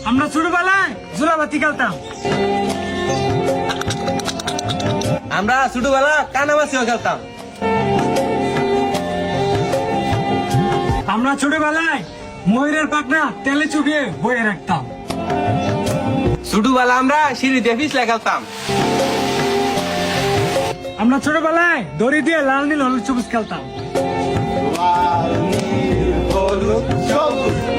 আমরা ছোটবেলায় জোড়াবাতি খেলতাম। আমরা ছোটবেলা কানামাছিও খেলতাম। আমরা ছোটবেলায় ময়ূরের পাখনা তেলে চুবিয়ে বয়ে রাখতাম। ছোটবেলা আমরা সিঁড়িতে পিছলে খেলতাম। আমরা ছোটবেলায় দড়ি দিয়ে লাল নীল হলুদ সবুজ খেলতাম।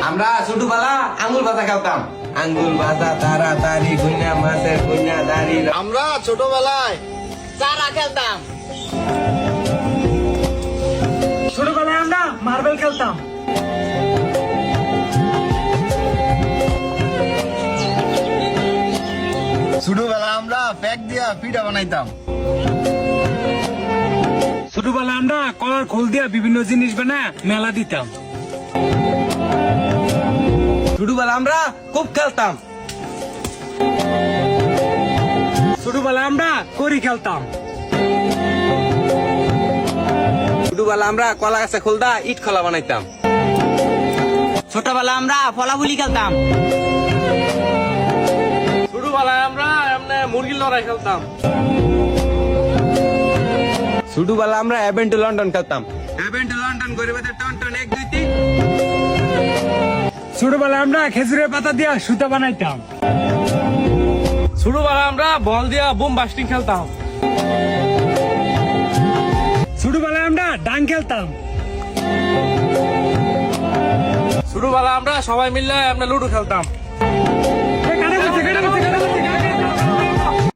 আমরা ছোটবেলা আঙ্গুল ভাজা খেলতাম। আঙ্গুল ভাজা তাড়াতাড়ি গুইনা মাছের গুইনা দাড়ি। আমরা ছোটবেলায় চারা খেলতাম। ছোটবেলায় আমরা মার্বেল খেলতাম। ছোটবেলায় আমরা প্যাক দিয়া পিঠা বানাইতাম। ছোটবেলায় আমরা কলার খোল দিয়ে বিভিন্ন জিনিস বানায় মেলা দিতাম। ছোটবেলা আমরা খুব খেলতাম। ছোটবেলায় আমরা কড়ি খেলতাম। ছোটবেলা আমরা কলা গাছে খুলদা ইট খোলা বানাইতাম। ছোটবেলা আমরা ফলাফুলি খেলতাম। ছোটবেলায় আমরা এমনি মুরগির লড়াই খেলতাম। ছোটবেলা আমরা অ্যাভেন্টু লন্ডন খেলতাম। অ্যাভেন্টু লন্ডন গরিবাদের টন টন 1 2 3। ছোটবেলায় আমরা খেজুরের পাতা দিয়ে সুতা বানাইতাম। ছোটবেলা আমরা বল দিয়া বোম বাস্টিং খেলতাম। ছোটবেলায় আমরা ডাং খেলতাম। ছোটবেলা আমরা সবাই মিলে আমরা লুডো খেলতাম।